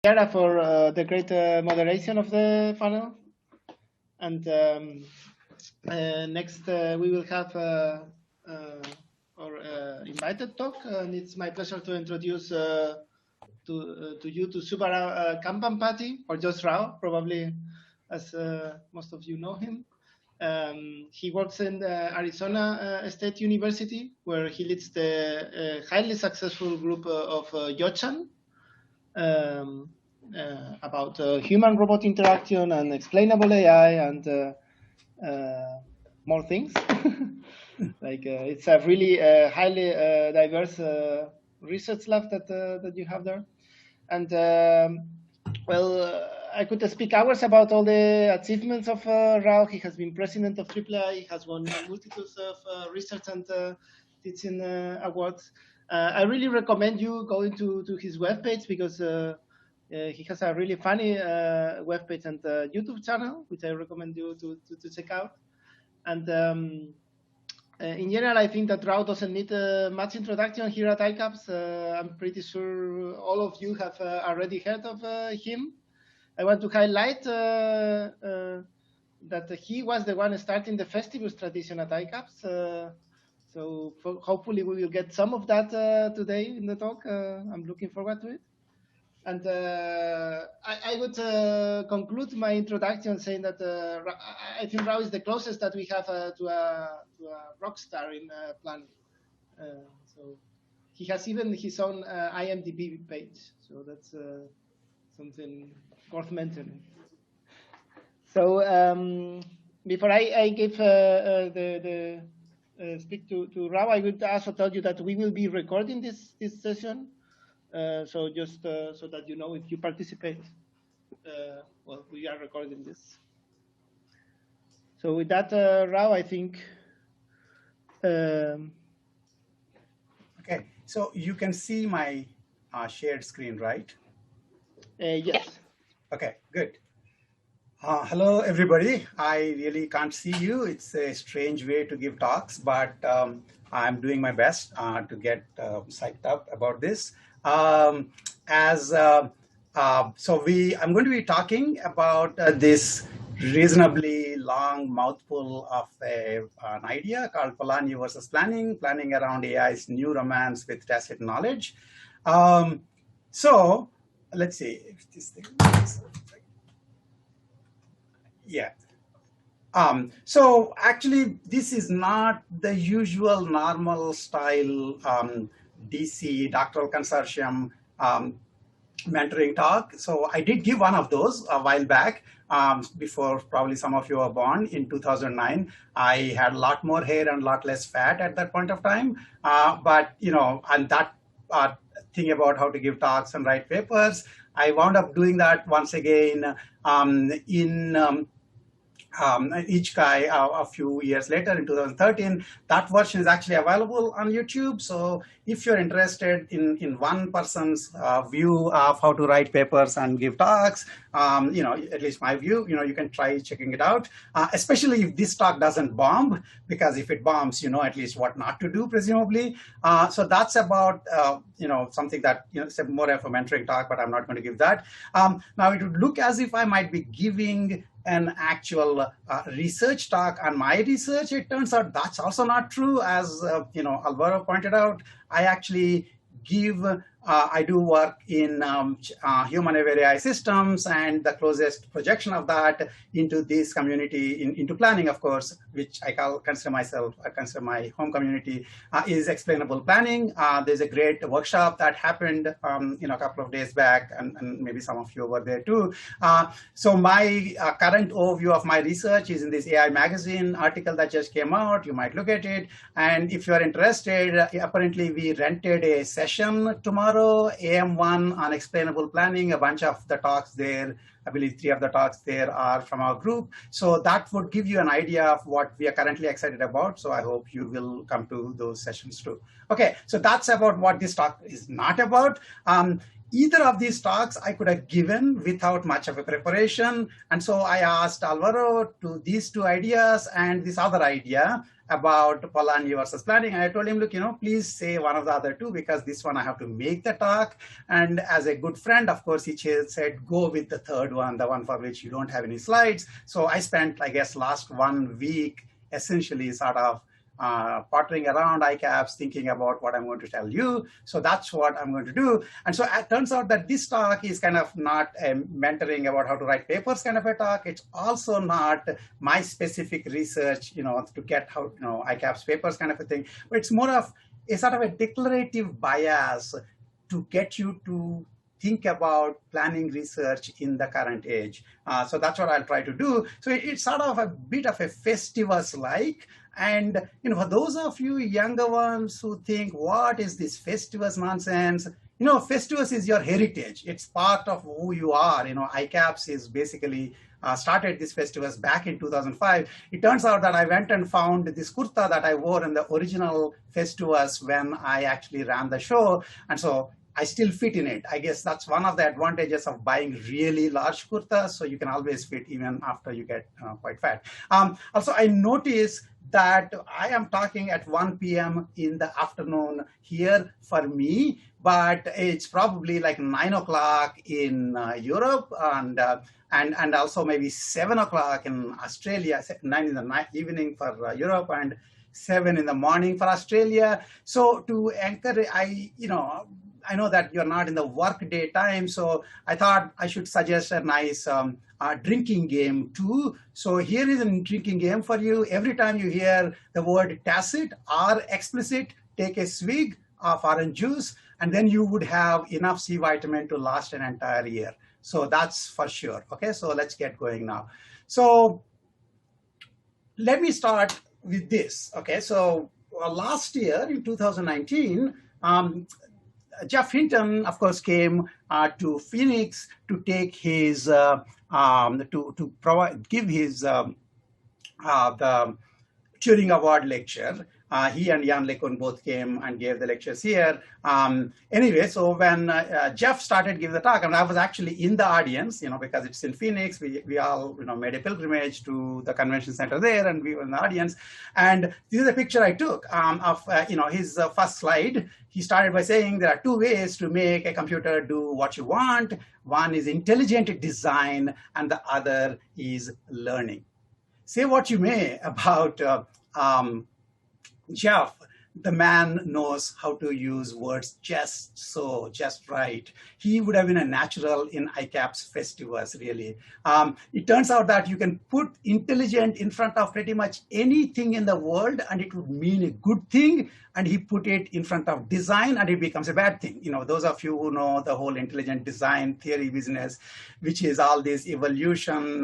Chiara for the great moderation of the panel. And next we will have our invited talk, and it's my pleasure to introduce to you to Subara Kampampati, or just Rao, probably as most of you know him. He works in Arizona State University, where he leads the highly successful group of Yochan about human-robot interaction and explainable AI and more things. Like it's a really highly diverse research lab that you have there. And well, I could speak hours about all the achievements of Rao. He has been president of AAA. He has won multitudes of research and teaching awards. I really recommend you going to his webpage because he has a really funny webpage and YouTube channel, which I recommend you to check out. And in general, I think that Rao doesn't need much introduction here at ICAPS. I'm pretty sure all of you have already heard of him. I want to highlight that he was the one starting the Festivus tradition at ICAPS. So hopefully we will get some of that today in the talk. I'm looking forward to it. And I would conclude my introduction saying that I think Rao is the closest that we have to a rock star in planning. So he has even his own IMDb page. So that's something worth mentioning. So before I give the speak to Rao, I would also tell you that we will be recording this session. So just so that you know, if you participate, well, we are recording this. So with that, Rao, I think. Okay, so you can see my shared screen, right? Yes. Okay, good. Hello, everybody. I really can't see you. It's a strange way to give talks, but I'm doing my best to get psyched up about this. I'm going to be talking about this reasonably long mouthful of an idea called Polanyi versus planning around AI's new romance with tacit knowledge. So let's see if this thing works. Yeah. So actually, this is not the usual normal style DC doctoral consortium mentoring talk. So I did give one of those a while back, before probably some of you were born in 2009. I had a lot more hair and a lot less fat at that point of time. But, you know, and that thing about how to give talks and write papers, I wound up doing that once again in each guy a few years later in 2013. That version is actually available on YouTube. So if you're interested in one person's view of how to write papers and give talks, you know, at least my view, you know, you can try checking it out, especially if this talk doesn't bomb, because if it bombs, you know at least what not to do, presumably. So that's about, you know, something that, you know, it's more of a mentoring talk, but I'm not going to give that. Now it would look as if I might be giving an actual research talk on my research. It turns out that's also not true. As you know, Alvaro pointed out, I actually give, I do work in human-aware AI systems, and the closest projection of that into this community, into planning, of course, which I consider myself, I consider my home community, is explainable planning. There's a great workshop that happened, you know, a couple of days back, and maybe some of you were there too. So my current overview of my research is in this AI magazine article that just came out. You might look at it, and if you're interested, apparently we rented a session tomorrow, AM1, on explainable planning. A bunch of the talks there, I believe 3 of the talks there are from our group. So that would give you an idea of what we are currently excited about. So I hope you will come to those sessions too. Okay, so that's about what this talk is not about. Either of these talks I could have given without much of a preparation. And so I asked Alvaro to these 2 ideas and this other idea about Polanyi versus planning. And I told him, look, please say one of the other two, because this one I have to make the talk. And as a good friend, of course, he said, go with the third one, the one for which you don't have any slides. So I spent, I guess, last 1 week essentially sort of pottering around ICAPS, thinking about what I'm going to tell you. So that's what I'm going to do. And so it turns out that this talk is kind of not a mentoring about how to write papers kind of a talk. It's also not my specific research, to get how, ICAPS papers kind of a thing. But it's more of a sort of a declarative bias to get you to think about planning research in the current age. So that's what I'll try to do. So it's sort of a bit of a Festivus-like. And for those of you younger ones who think, what is this Festivus nonsense? Festivus is your heritage. It's part of who you are. ICAPS is basically started this Festivus back in 2005. It turns out that I went and found this kurta that I wore in the original Festivus when I actually ran the show. And so I still fit in it. I guess that's one of the advantages of buying really large kurtas. So you can always fit even after you get quite fat. Also, I noticed that I am talking at 1 p.m. in the afternoon here for me, but it's probably like 9 o'clock in Europe, and also maybe 7 o'clock in Australia, 9 in the evening for Europe, and 7 in the morning for Australia. So to encourage, I know that you're not in the work day time, so I thought I should suggest a nice drinking game too. So here is a drinking game for you. Every time you hear the word tacit or explicit, take a swig of orange juice, and then you would have enough C vitamin to last an entire year. So that's for sure. Okay, so let's get going now. So let me start with this. Okay, so last year in 2019, Jeff Hinton, of course, came to Phoenix to take his give his the Turing Award lecture. He and Jan LeCun both came and gave the lectures here. Anyway, so when Jeff started giving the talk, and I was actually in the audience, because it's in Phoenix, we all, made a pilgrimage to the convention center there, and we were in the audience. And this is a picture I took of, his first slide. He started by saying there are 2 ways to make a computer do what you want. One is intelligent design, and the other is learning. Say what you may about Jeff, the man knows how to use words just right. He would have been a natural in ICAPS Festivus, really. It turns out that you can put intelligent in front of pretty much anything in the world, and it would mean a good thing. And he put it in front of design, and it becomes a bad thing. Those of you who know the whole intelligent design theory business, which is all these evolution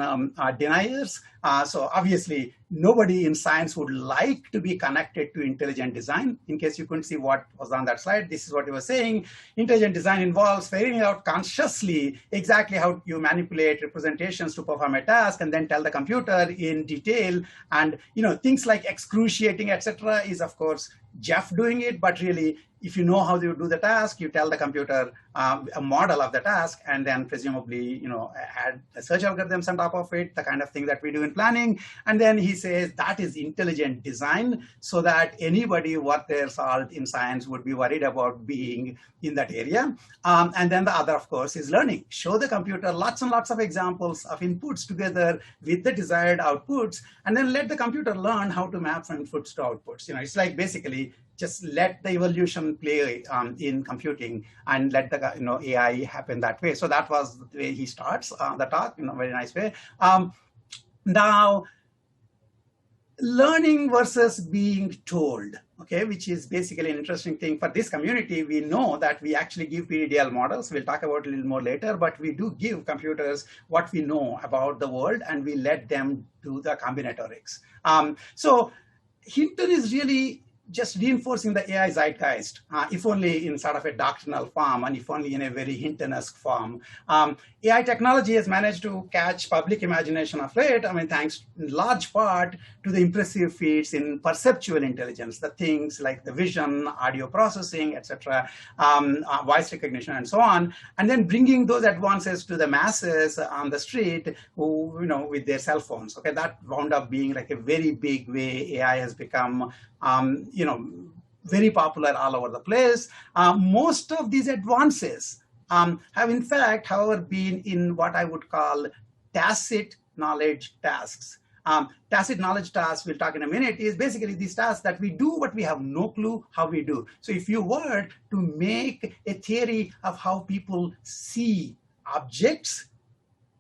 deniers. So obviously, nobody in science would like to be connected to intelligent design. In case you couldn't see what was on that slide, this is what he was saying. Intelligent design involves figuring out consciously exactly how you manipulate representations to perform a task, and then tell the computer in detail. And things like excruciating, etc., is of course Jeff doing it, but really, if you know how you do the task, you tell the computer a model of the task, and then presumably, add search algorithms on top of it, the kind of thing that we do in planning. And then he says that is intelligent design, so that anybody worth their salt in science would be worried about being in that area. And then the other, of course, is learning. Show the computer lots and lots of examples of inputs together with the desired outputs, and then let the computer learn how to map from inputs to outputs. It's like basically just let the evolution play in computing, and let the AI happen that way. So that was the way he starts the talk, very nice way. Now, learning versus being told, okay, which is basically an interesting thing for this community. We know that we actually give PDDL models. We'll talk about it a little more later, but we do give computers what we know about the world, and we let them do the combinatorics. So Hinton is really just reinforcing the AI zeitgeist, if only in sort of a doctrinal form and if only in a very Hinton-esque form. AI technology has managed to catch public imagination of late, I mean, thanks in large part to the impressive feats in perceptual intelligence, the things like the vision, audio processing, etc., voice recognition, and so on, and then bringing those advances to the masses on the street who, with their cell phones. Okay, that wound up being like a very big way AI has become very popular all over the place. Most of these advances have in fact, however, been in what I would call tacit knowledge tasks. Tacit knowledge tasks, we'll talk in a minute, is basically these tasks that we do but we have no clue how we do. So if you were to make a theory of how people see objects,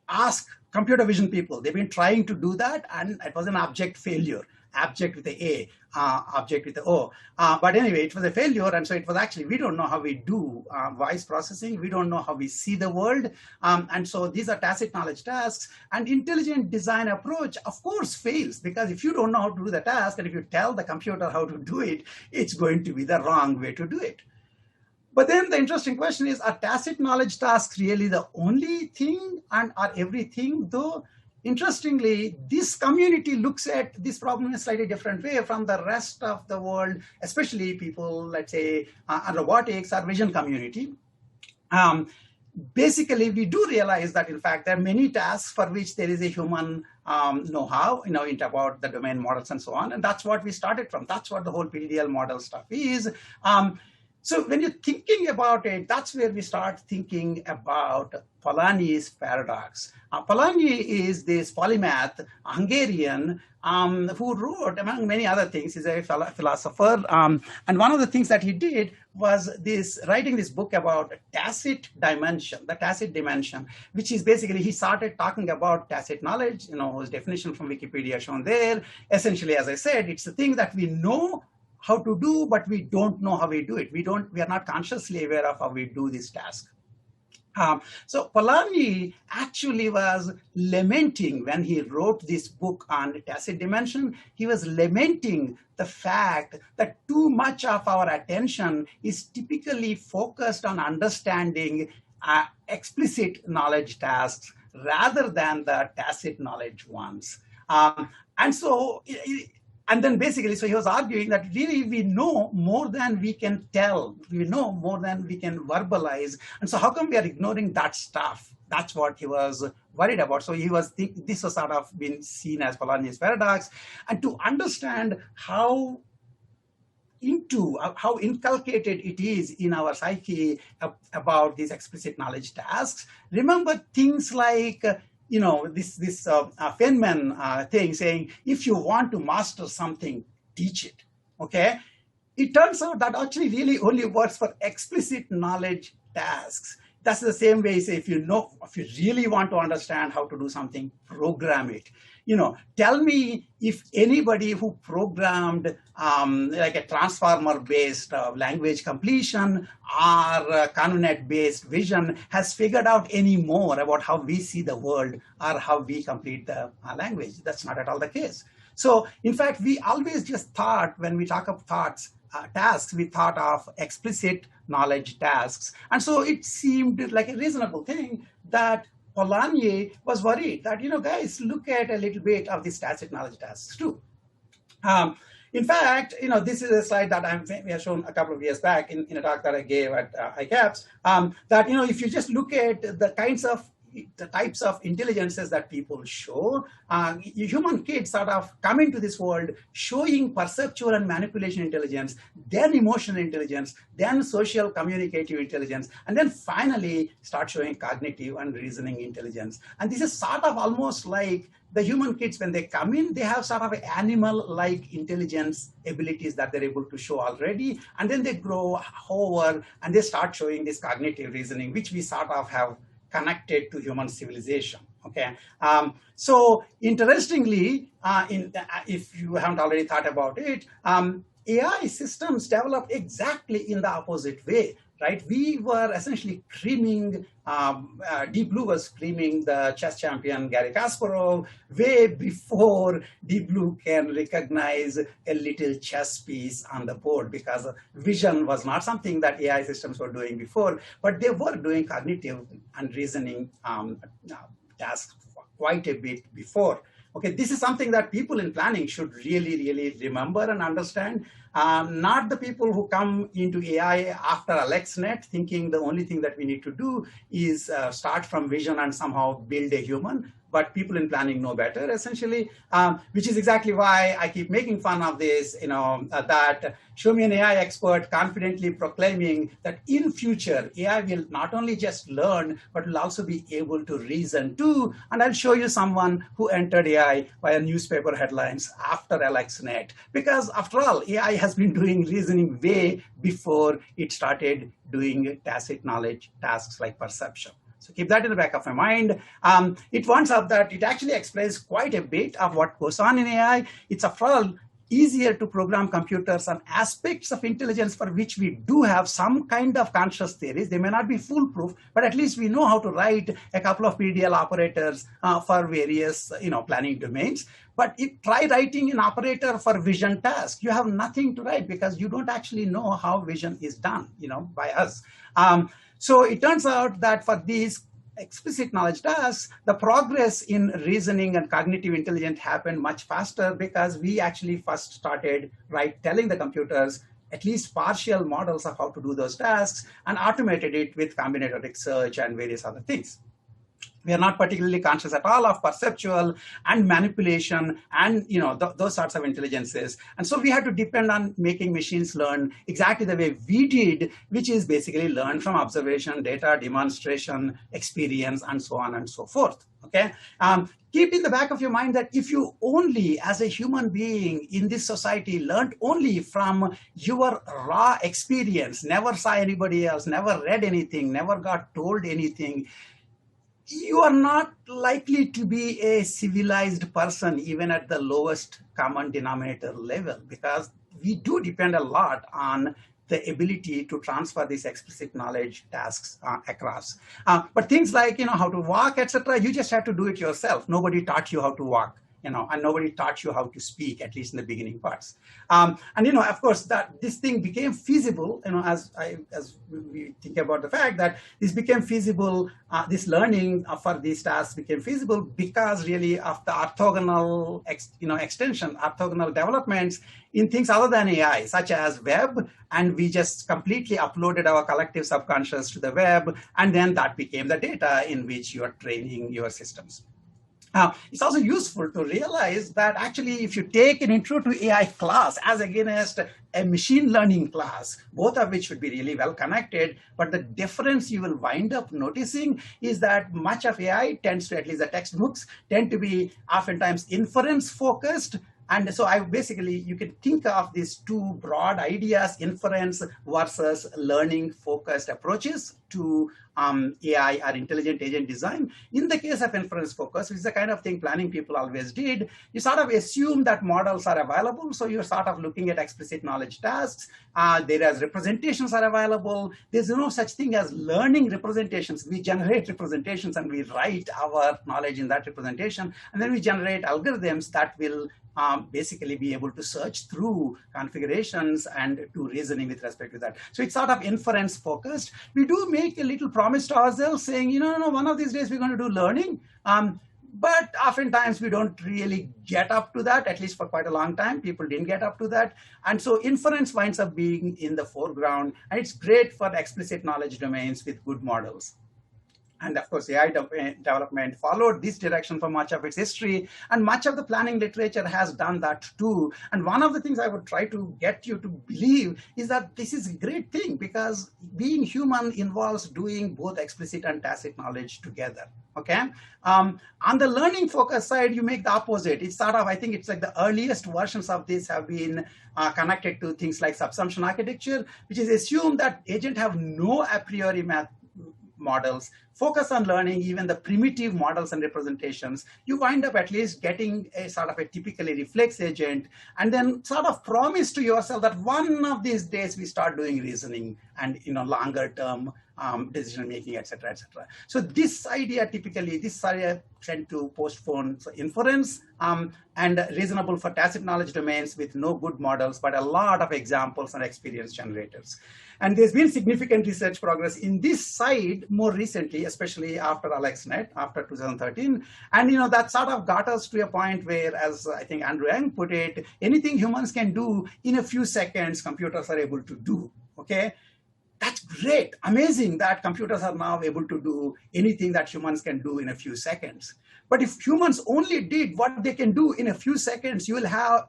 ask computer vision people. They've been trying to do that, and it was an abject failure. Abject with a object with the O. But anyway, it was a failure, and so it was actually, we don't know how we do voice processing. We don't know how we see the world. And so these are tacit knowledge tasks. And intelligent design approach, of course, fails, because if you don't know how to do the task, and if you tell the computer how to do it, it's going to be the wrong way to do it. But then the interesting question is, are tacit knowledge tasks really the only thing and are everything? Though, interestingly, this community looks at this problem in a slightly different way from the rest of the world, especially people, let's say, robotics or vision community. Basically, we do realize that, in fact, there are many tasks for which there is a human know-how, about the domain models and so on. And that's what we started from. That's what the whole PDL model stuff is. So when you're thinking about it, that's where we start thinking about Polanyi's paradox. Polanyi is this polymath, Hungarian, who wrote, among many other things, he's a philosopher. And one of the things that he did was writing this book about tacit dimension, the tacit dimension, which is basically, he started talking about tacit knowledge, his definition from Wikipedia shown there. Essentially, as I said, it's the thing that we know how to do, but we don't know how we do it. We are not consciously aware of how we do this task. So Polanyi actually was lamenting when he wrote this book on tacit dimension. He was lamenting the fact that too much of our attention is typically focused on understanding explicit knowledge tasks rather than the tacit knowledge ones. And then basically, so he was arguing that really we know more than we can tell. We know more than we can verbalize. And so how come we are ignoring that stuff? That's what he was worried about. So this was sort of been seen as Polanyi's paradox. And to understand how inculcated it is in our psyche about these explicit knowledge tasks, remember things like this Feynman thing saying, if you want to master something, teach it, okay? It turns out that actually really only works for explicit knowledge tasks. That's the same way, say, if you really want to understand how to do something, program it. Tell me if anybody who programmed like a transformer-based language completion or ConvNet-based vision has figured out any more about how we see the world or how we complete the language. That's not at all the case. So, in fact, we always just thought, when we talk of tasks, we thought of explicit knowledge tasks. And so it seemed like a reasonable thing that Polanyi was worried that, guys, look at a little bit of these tacit knowledge tasks too. In fact, this is a slide that we have shown a couple of years back in a talk that I gave at ICAPS, that, if you just look at the types of intelligences that people show, human kids sort of come into this world showing perceptual and manipulation intelligence, then emotional intelligence, then social communicative intelligence, and then finally start showing cognitive and reasoning intelligence. And this is sort of almost like the human kids, when they come in, they have sort of animal-like intelligence abilities that they're able to show already, and then they grow over and they start showing this cognitive reasoning, which we sort of have connected to human civilization. Okay. So interestingly, if you haven't already thought about it, AI systems develop exactly in the opposite way. right? We were essentially creaming, Deep Blue was creaming the chess champion Garry Kasparov way before Deep Blue can recognize a little chess piece on the board, because vision was not something that AI systems were doing before, but they were doing cognitive and reasoning tasks quite a bit before. Okay, this is something that people in planning should really, really remember and understand. Not the people who come into AI after AlexNet thinking the only thing that we need to do is start from vision and somehow build a human, but people in planning know better, essentially, which is exactly why I keep making fun of this, that show me an AI expert confidently proclaiming that in future, AI will not only just learn, but will also be able to reason too. And I'll show you someone who entered AI via newspaper headlines after AlexNet, because after all, AI has been doing reasoning way before it started doing tacit knowledge tasks like perception. So keep that in the back of my mind. It turns out that it actually explains quite a bit of what goes on in AI. It's after all easier to program computers on aspects of intelligence for which we do have some kind of conscious theories. They may not be foolproof, but at least we know how to write a couple of PDL operators for various planning domains. But try writing an operator for vision task. You have nothing to write because you don't actually know how vision is done by us. So it turns out that for these explicit knowledge tasks, the progress in reasoning and cognitive intelligence happened much faster because we actually first started telling the computers at least partial models of how to do those tasks and automated it with combinatoric search and various other things. We are not particularly conscious at all of perceptual and manipulation and those sorts of intelligences. And so we had to depend on making machines learn exactly the way we did, which is basically learn from observation, data, demonstration, experience, and so on and so forth. Okay. Keep in the back of your mind that if you only, as a human being in this society, learned only from your raw experience, never saw anybody else, never read anything, never got told anything, you are not likely to be a civilized person, even at the lowest common denominator level, because we do depend a lot on the ability to transfer these explicit knowledge tasks across. But things like, how to walk, etc., you just have to do it yourself. Nobody taught you how to walk. And nobody taught you how to speak, at least in the beginning parts. And of course, that this thing became feasible, as we think about the fact that this became feasible, this learning for these tasks became feasible because really of the orthogonal, extension, orthogonal developments in things other than AI, such as web, and we just completely uploaded our collective subconscious to the web, and then that became the data in which you are training your systems. It's also useful to realize that actually if you take an intro to AI class as against a machine learning class, both of which should be really well connected, but the difference you will wind up noticing is that much of AI tends to, at least the textbooks, tend to be oftentimes inference focused. And so you can think of these two broad ideas, inference versus learning focused approaches to AI or intelligent agent design. In the case of inference focus, which is the kind of thing planning people always did, you sort of assume that models are available. So you're sort of looking at explicit knowledge tasks. Whereas representations are available. There's no such thing as learning representations. We generate representations and we write our knowledge in that representation. And then we generate algorithms that will basically be able to search through configurations and do reasoning with respect to that. So it's sort of inference focused. We do make a little promise to ourselves saying, one of these days we're going to do learning. But oftentimes we don't really get up to that, at least for quite a long time. People didn't get up to that. And so inference winds up being in the foreground. And it's great for explicit knowledge domains with good models. And of course, AI development followed this direction for much of its history, and much of the planning literature has done that too. And one of the things I would try to get you to believe is that this is a great thing, because being human involves doing both explicit and tacit knowledge together. Okay. On the learning focus side, you make the opposite. It's sort of, I think it's like the earliest versions of this have been connected to things like subsumption architecture, which is assumed that agents have no a priori models, focus on learning even the primitive models and representations, you wind up at least getting a sort of a typically reflex agent, and then sort of promise to yourself that one of these days we start doing reasoning and longer term decision making, etc., etc. So this idea typically, this idea tend to postpone inference and reasonable for tacit knowledge domains with no good models, but a lot of examples and experience generators. And there's been significant research progress in this side more recently, especially after AlexNet, after 2013. And that sort of got us to a point where, as I think Andrew Yang put it, anything humans can do in a few seconds, computers are able to do, okay? That's great, amazing that computers are now able to do anything that humans can do in a few seconds. But if humans only did what they can do in a few seconds, you will have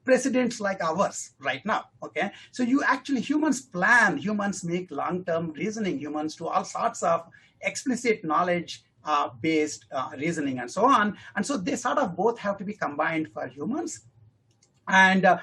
precedents like ours right now, okay? So humans plan, humans make long-term reasoning, humans do all sorts of explicit knowledge based reasoning and so on. And so they sort of both have to be combined for humans. And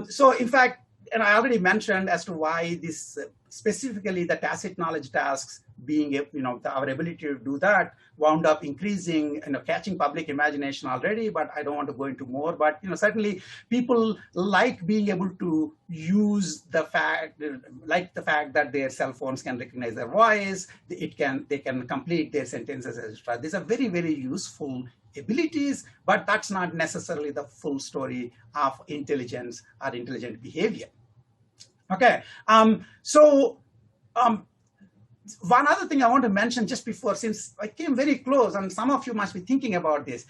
so in fact, and I already mentioned as to why this specifically the tacit knowledge tasks being, our ability to do that wound up increasing, catching public imagination already, but I don't want to go into more. But, certainly people like being able to use the fact that their cell phones can recognize their voice, they can complete their sentences, etc. These are very, very useful abilities, but that's not necessarily the full story of intelligence or intelligent behavior. Okay, one other thing I want to mention just before, since I came very close, and some of you must be thinking about this.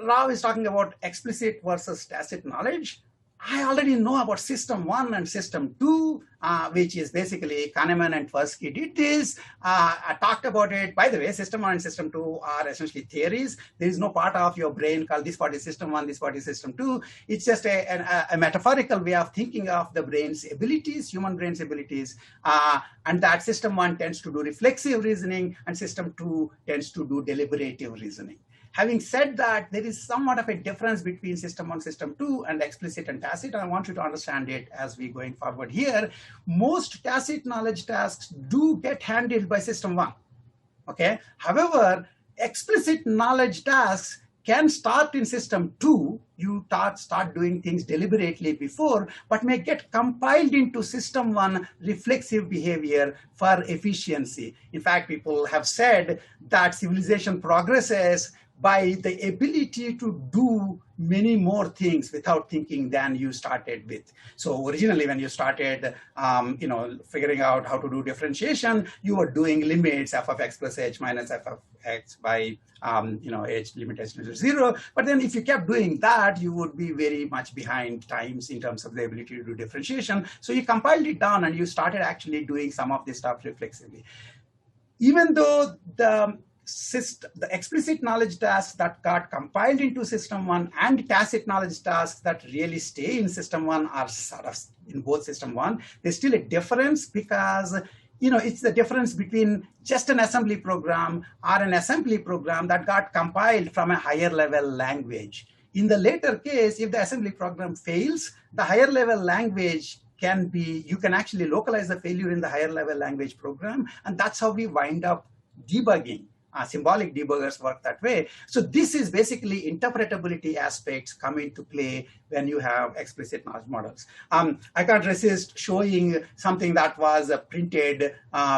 Rao is talking about explicit versus tacit knowledge. I already know about system 1 and system 2, which is basically Kahneman and Tversky did this. I talked about it. By the way, system 1 and system 2 are essentially theories. There is no part of your brain called this part is system 1, this part is system 2. It's just a metaphorical way of thinking of the brain's abilities, human brain's abilities. And that system 1 tends to do reflexive reasoning and system 2 tends to do deliberative reasoning. Having said that, there is somewhat of a difference between system 1, system 2, and explicit and tacit. I want you to understand it as we're going forward here. Most tacit knowledge tasks do get handled by system 1. Okay. However, explicit knowledge tasks can start in system 2. You start doing things deliberately before, but may get compiled into system 1 reflexive behavior for efficiency. In fact, people have said that civilization progresses by the ability to do many more things without thinking than you started with. So originally when you started, figuring out how to do differentiation, you were doing limits f of x plus h minus f of x by, h limit h to 0. But then if you kept doing that, you would be very much behind times in terms of the ability to do differentiation. So you compiled it down and you started actually doing some of this stuff reflexively. Even though the explicit knowledge tasks that got compiled into system 1 and tacit knowledge tasks that really stay in system 1 are sort of in both system 1, there's still a difference because it's the difference between just an assembly program or an assembly program that got compiled from a higher level language. In the later case, if the assembly program fails, the higher level language you can actually localize the failure in the higher level language program, and that's how we wind up debugging. Symbolic debuggers work that way. So this is basically interpretability aspects come into play when you have explicit knowledge models. I can't resist showing something that was printed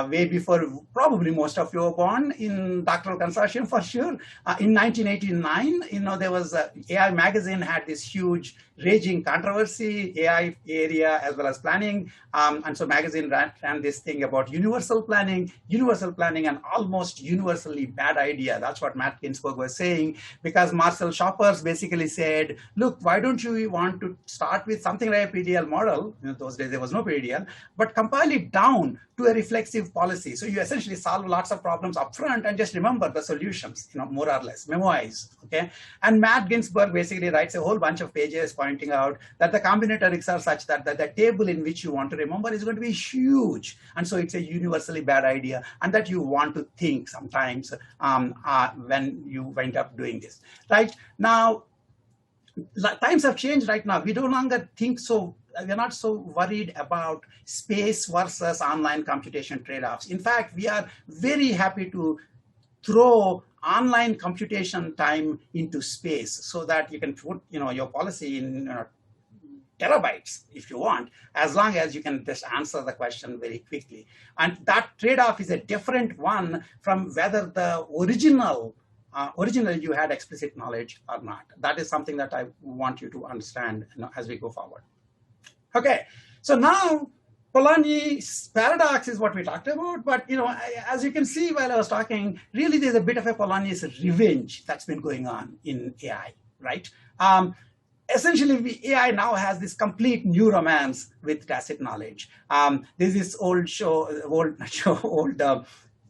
way before probably most of you were born in doctoral consortium for sure. In 1989, there was AI magazine had this huge raging controversy, AI area as well as planning. And so magazine ran this thing about universal planning and almost universally bad idea. That's what Matt Ginsburg was saying, because Marcel Schoppers basically said, look, why don't you want to start with something like a PDL model? Those days there was no PDL, but compile it down to a reflexive policy. So you essentially solve lots of problems upfront and just remember the solutions, more or less, memorize, okay? And Matt Ginsburg basically writes a whole bunch of pages pointing out that the combinatorics are such that the table in which you want to remember is going to be huge. And so it's a universally bad idea, and that you want to think sometimes when you wind up doing this, right? Now, times have changed right now. We no longer think so we're not so worried about space versus online computation trade-offs. In fact, we are very happy to throw online computation time into space so that you can put your policy in terabytes if you want, as long as you can just answer the question very quickly. And that trade-off is a different one from whether the originally you had explicit knowledge or not. That is something that I want you to understand as we go forward. Okay, so now Polanyi's paradox is what we talked about, but as you can see while I was talking, really there's a bit of a Polanyi's revenge that's been going on in AI, right? Essentially, AI now has this complete new romance with tacit knowledge. There's this old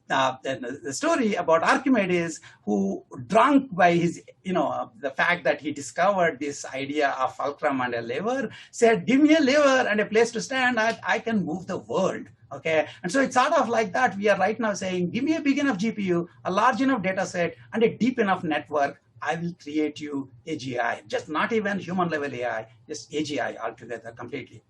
the story about Archimedes, who, drunk by his, the fact that he discovered this idea of fulcrum and a lever, said, "Give me a lever and a place to stand, I can move the world." Okay, and so it's sort of like that. We are right now saying, give me a big enough GPU, a large enough data set, and a deep enough network. I will create you AGI, just not even human level AI, just AGI altogether completely.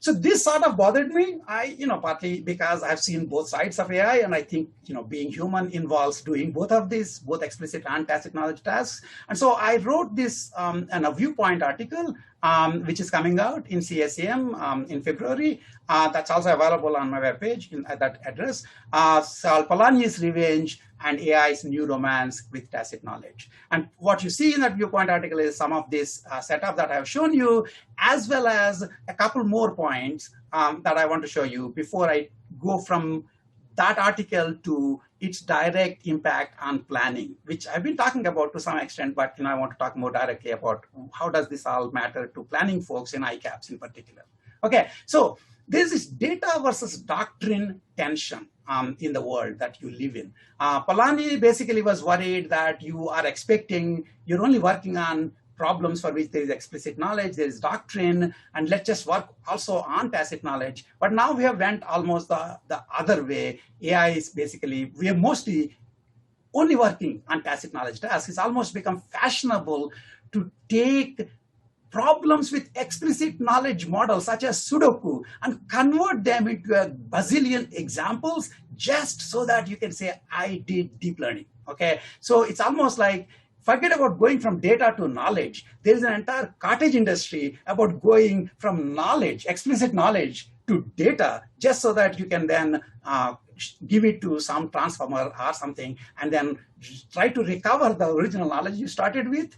So this sort of bothered me. Partly because I've seen both sides of AI, and I think, being human involves doing both of these, both explicit and tacit knowledge tasks. And so I wrote this a viewpoint article, which is coming out in CSAM in February. That's also available on my webpage at that address. So Polanyi's Revenge and AI's New Romance with Tacit Knowledge. And what you see in that viewpoint article is some of this setup that I've shown you, as well as a couple more points that I want to show you before I go from that article to its direct impact on planning, which I've been talking about to some extent, but I want to talk more directly about how does this all matter to planning folks in ICAPS in particular. Okay, so there's this data versus doctrine tension in the world that you live in. Polanyi basically was worried that you're only working on problems for which there is explicit knowledge, there is doctrine, and let's just work also on tacit knowledge. But now we have went almost the other way. AI is basically, we are mostly only working on tacit knowledge tasks. It's almost become fashionable to take problems with explicit knowledge models such as Sudoku and convert them into a bazillion examples just so that you can say, I did deep learning, okay? So it's almost like, forget about going from data to knowledge. There is an entire cottage industry about going from knowledge, explicit knowledge, to data, just so that you can then give it to some transformer or something, and then try to recover the original knowledge you started with,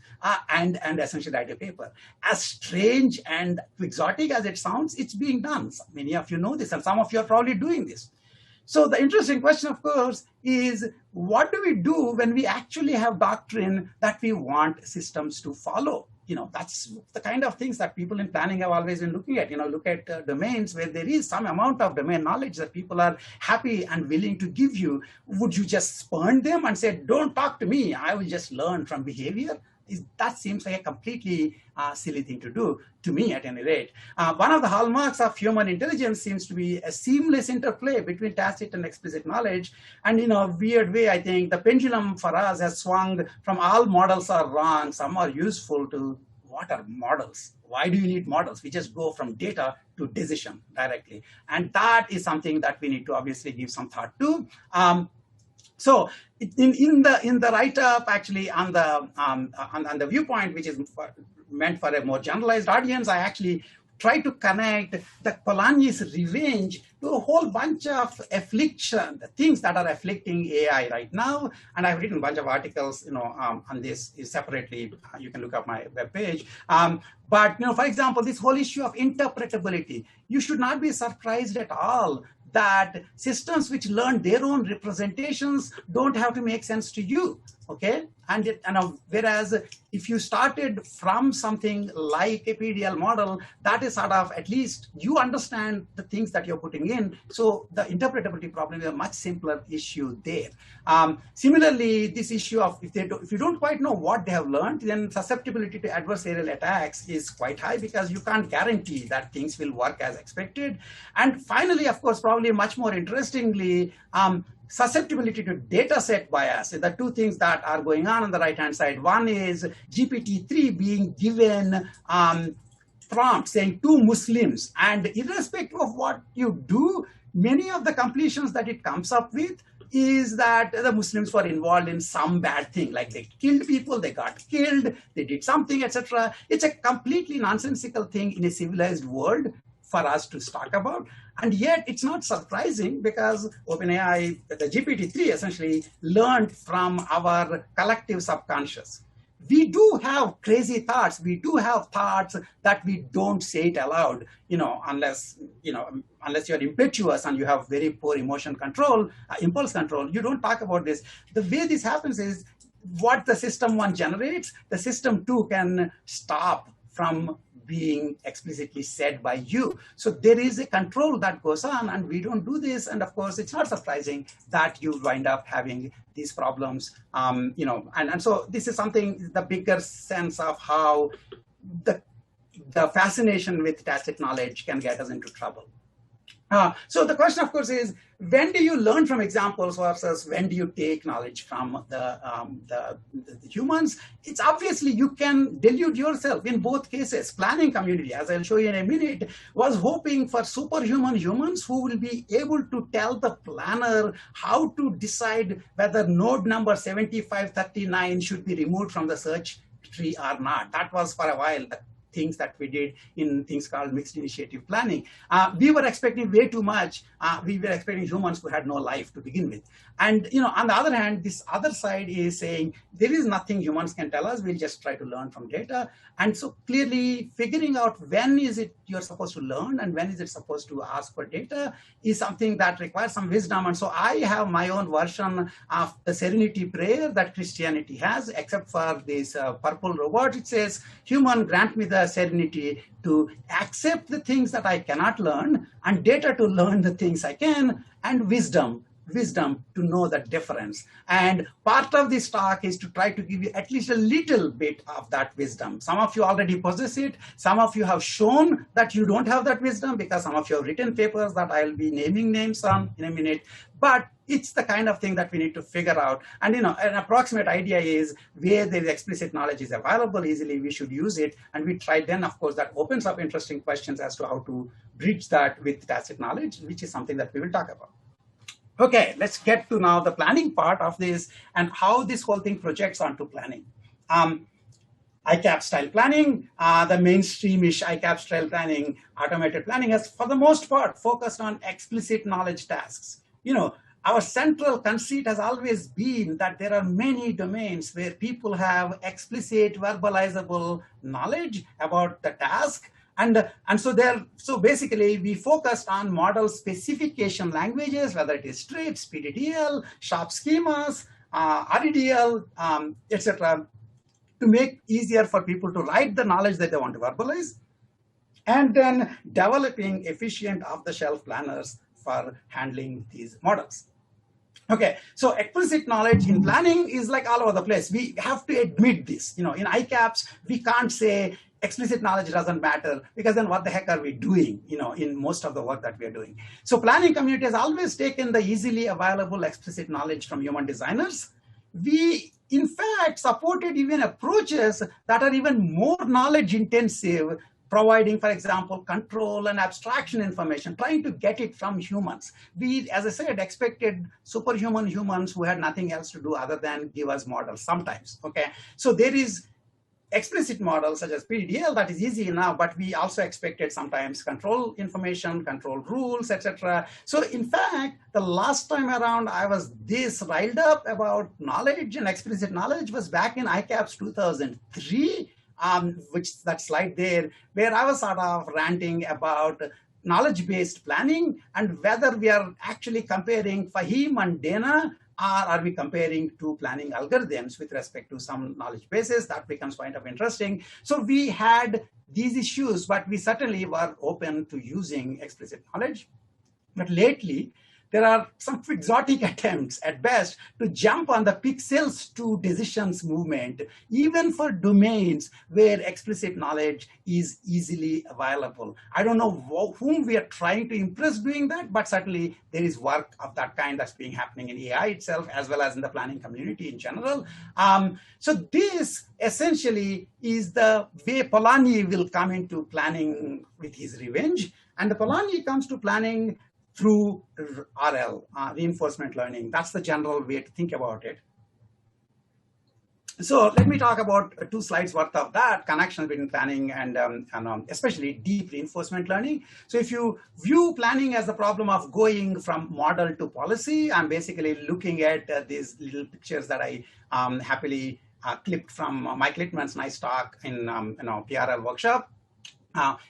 and essentially write a paper. As strange and exotic as it sounds, it's being done. Many of you know this, and some of you are probably doing this. So the interesting question, of course, is what do we do when we actually have doctrine that we want systems to follow? That's the kind of things that people in planning have always been looking at. Look at domains where there is some amount of domain knowledge that people are happy and willing to give you. Would you just spurn them and say, don't talk to me, I will just learn from behavior? That seems like a completely silly thing to do, to me at any rate. One of the hallmarks of human intelligence seems to be a seamless interplay between tacit and explicit knowledge. And in a weird way, I think the pendulum for us has swung from all models are wrong, some are useful, to what are models? Why do you need models? We just go from data to decision directly. And that is something that we need to obviously give some thought to. So in the write-up, actually, on the viewpoint, which is meant for a more generalized audience, I actually try to connect the Polanyi's revenge to a whole bunch of things that are afflicting AI right now. And I've written a bunch of articles, on this separately. You can look up my webpage. But for example, this whole issue of interpretability, you should not be surprised at all that systems which learn their own representations don't have to make sense to you, okay? And whereas if you started from something like a PDL model, that is sort of, at least you understand the things that you're putting in. So the interpretability problem is a much simpler issue there. Similarly, this issue of if you don't quite know what they have learned, then susceptibility to adversarial attacks is quite high, because you can't guarantee that things will work as expected. And finally, of course, probably much more interestingly, susceptibility to data set bias. The two things that are going on the right-hand side. One is GPT-3 being given prompt saying to Muslims, and irrespective of what you do, many of the completions that it comes up with is that the Muslims were involved in some bad thing, like they killed people, they got killed, they did something, etc. It's a completely nonsensical thing in a civilized world for us to talk about. And yet it's not surprising, because OpenAI, the GPT-3 essentially learned from our collective subconscious. We do have crazy thoughts. We do have thoughts that we don't say it aloud, unless you're impetuous and you have very poor emotion control, impulse control. You don't talk about this. The way this happens is what the system one generates, the system two can stop from being explicitly said by you. So there is a control that goes on, and we don't do this. And of course, it's not surprising that you wind up having these problems. And so this is something, the bigger sense of how the fascination with tacit knowledge can get us into trouble. So the question, of course, is when do you learn from examples versus when do you take knowledge from the humans? It's obviously you can delude yourself in both cases. Planning community, as I'll show you in a minute, was hoping for superhuman humans who will be able to tell the planner how to decide whether node number 7539 should be removed from the search tree or not. That was for a while the things that we did in things called mixed initiative planning. We were expecting way too much. We were expecting humans who had no life to begin with. And on the other hand, this other side is saying there is nothing humans can tell us. We'll just try to learn from data. And so clearly figuring out when is it you're supposed to learn and when is it supposed to ask for data is something that requires some wisdom. And so I have my own version of the serenity prayer that Christianity has, except for this purple robot. It says, human, grant me the serenity to accept the things that I cannot learn, and data to learn the things I can, and wisdom to know the difference. And part of this talk is to try to give you at least a little bit of that wisdom. Some of you already possess it. Some of you have shown that you don't have that wisdom because some of you have written papers that I'll be naming names on in a minute. But it's the kind of thing that we need to figure out. And an approximate idea is where the explicit knowledge is available easily, we should use it. And we try then, of course, that opens up interesting questions as to how to bridge that with tacit knowledge, which is something that we will talk about. Okay, let's get to now the planning part of this and how this whole thing projects onto planning. ICAPS style planning, the mainstreamish ICAPS style planning, automated planning has, for the most part, focused on explicit knowledge tasks. Our central conceit has always been that there are many domains where people have explicit verbalizable knowledge about the task. And so basically we focused on model specification languages, whether it is strips, PDDL, sharp schemas, REDL, etc., to make easier for people to write the knowledge that they want to verbalize, and then developing efficient off-the-shelf planners for handling these models. Okay, so explicit knowledge in planning is like all over the place. We have to admit this. In ICAPS, we can't say explicit knowledge doesn't matter, because then what the heck are we doing, in most of the work that we are doing. So planning community has always taken the easily available explicit knowledge from human designers. We, in fact, supported even approaches that are even more knowledge intensive, providing, for example, control and abstraction information, trying to get it from humans. We, as I said, expected superhuman humans who had nothing else to do other than give us models sometimes, okay? So there is explicit models such as PDDL that is easy enough, but we also expected sometimes control information, control rules, etc. So in fact, the last time around I was this riled up about knowledge and explicit knowledge was back in ICAPS 2003, which that slide there, where I was sort of ranting about knowledge-based planning and whether we are actually comparing Fahim and Dana, or are we comparing two planning algorithms with respect to some knowledge bases. That becomes kind of interesting. So we had these issues, but we certainly were open to using explicit knowledge. But lately, there are some quixotic attempts at best to jump on the pixels to decisions movement, even for domains where explicit knowledge is easily available. I don't know whom we are trying to impress doing that, but certainly there is work of that kind that's being happening in AI itself, as well as in the planning community in general. So this essentially is the way Polanyi will come into planning with his revenge. And the Polanyi comes to planning through RL, reinforcement learning. That's the general way to think about it. So let me talk about 2 slides worth of that connection between planning and especially deep reinforcement learning. So if you view planning as the problem of going from model to policy, I'm basically looking at these little pictures that I happily clipped from Mike Littman's nice talk in PRL workshop.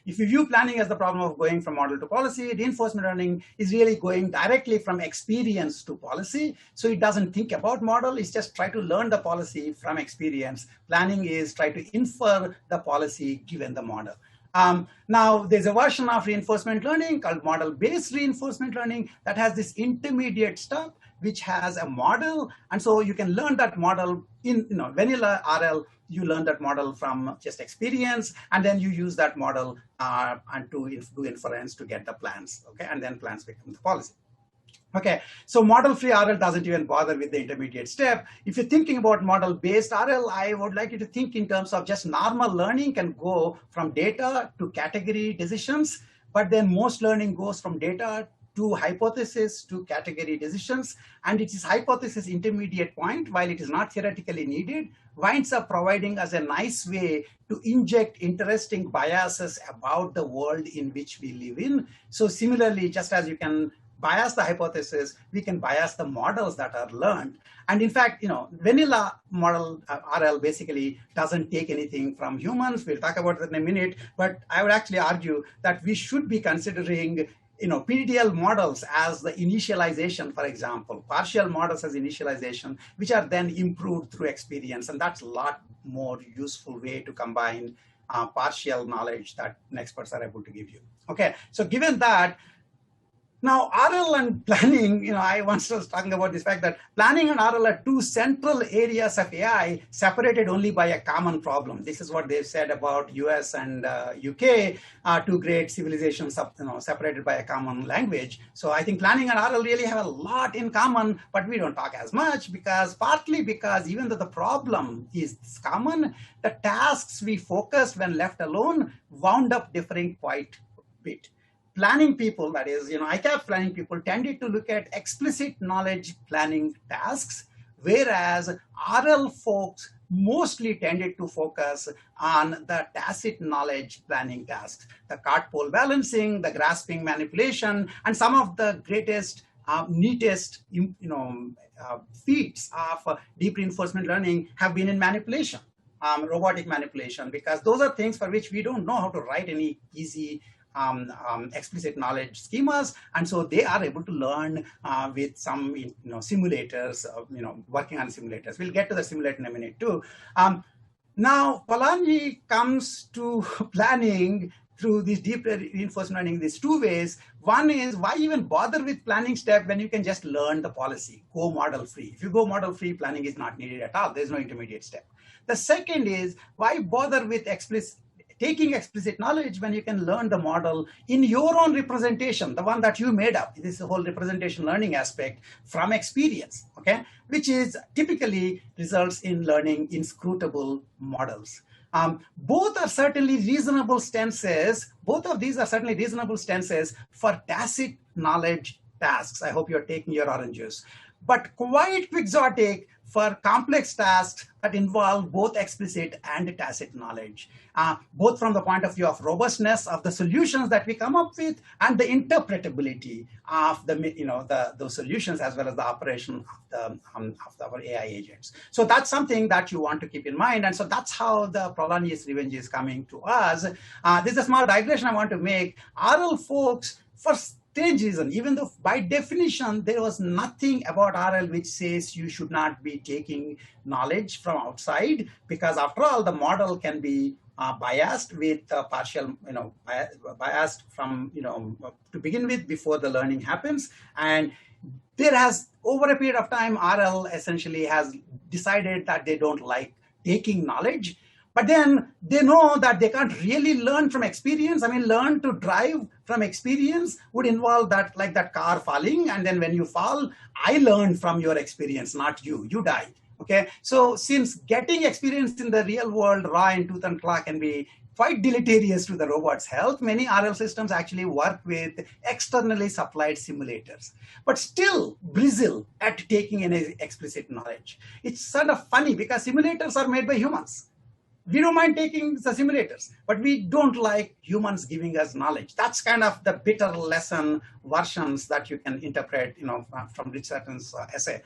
If you view planning as the problem of going from model to policy, reinforcement learning is really going directly from experience to policy. So it doesn't think about model, it's just try to learn the policy from experience. Planning is try to infer the policy given the model. Now, there's a version of reinforcement learning called model-based reinforcement learning that has this intermediate step, which has a model. And so you can learn that model in vanilla RL. You learn that model from just experience, and then you use that model and to do inference to get the plans, okay? And then plans become the policy. Okay, so model-free RL doesn't even bother with the intermediate step. If you're thinking about model-based RL, I would like you to think in terms of just normal learning can go from data to category decisions, but then most learning goes from data to hypothesis to category decisions, and it is hypothesis intermediate point, while it is not theoretically needed, winds up providing us a nice way to inject interesting biases about the world in which we live in. So similarly, just as you can bias the hypothesis, we can bias the models that are learned. And in fact, vanilla model RL basically doesn't take anything from humans. We'll talk about that in a minute, but I would actually argue that we should be considering PDL models as the initialization, for example, partial models as initialization, which are then improved through experience. And that's a lot more useful way to combine partial knowledge that experts are able to give you. Okay, so given that, now, RL and planning, I once was talking about this fact that planning and RL are 2 central areas of AI separated only by a common problem. This is what they've said about US and UK, 2 great civilizations separated by a common language. So I think planning and RL really have a lot in common, but we don't talk as much partly because even though the problem is common, the tasks we focused when left alone wound up differing quite a bit. Planning people, that is, ICAPS planning people tended to look at explicit knowledge planning tasks, whereas RL folks mostly tended to focus on the tacit knowledge planning tasks, the cart pole balancing, the grasping manipulation, and some of the greatest, neatest, feats of deep reinforcement learning have been in manipulation, robotic manipulation, because those are things for which we don't know how to write any easy explicit knowledge schemas, and so they are able to learn with some simulators, working on simulators. We'll get to the simulator in a minute too. Now, Polanyi comes to planning through this deep reinforcement learning these 2 ways. One is, why even bother with planning step when you can just learn the policy, go model free. If you go model free, planning is not needed at all. There's no intermediate step. The second is, why bother with taking explicit knowledge when you can learn the model in your own representation, the one that you made up. This is the whole representation learning aspect from experience, okay? Which is typically results in learning inscrutable models. Both are certainly reasonable stances. Both of these are certainly reasonable stances for tacit knowledge tasks. I hope you're taking your orange juice. But quite quixotic for complex tasks that involve both explicit and tacit knowledge, both from the point of view of robustness of the solutions that we come up with and the interpretability of those solutions, as well as the operation of our AI agents. So that's something that you want to keep in mind. And so that's how the Polanyi's revenge is coming to us. This is a small digression I want to make. RL folks, for strange reason, even though by definition there was nothing about RL which says you should not be taking knowledge from outside, because after all, the model can be biased with partial, biased from, to begin with before the learning happens. And there has, over a period of time, RL essentially has decided that they don't like taking knowledge, but then they know that they can't really learn from experience. I mean, learn to drive from experience would involve that, like that car falling, and then when you fall, I learned from your experience, not you, you die. Okay, so since getting experience in the real world, raw and tooth and claw, can be quite deleterious to the robot's health, many RL systems actually work with externally supplied simulators, but still bristle at taking any explicit knowledge. It's sort of funny because simulators are made by humans. We don't mind taking the simulators, but we don't like humans giving us knowledge. That's kind of the bitter lesson versions that you can interpret, from Richardson's essay.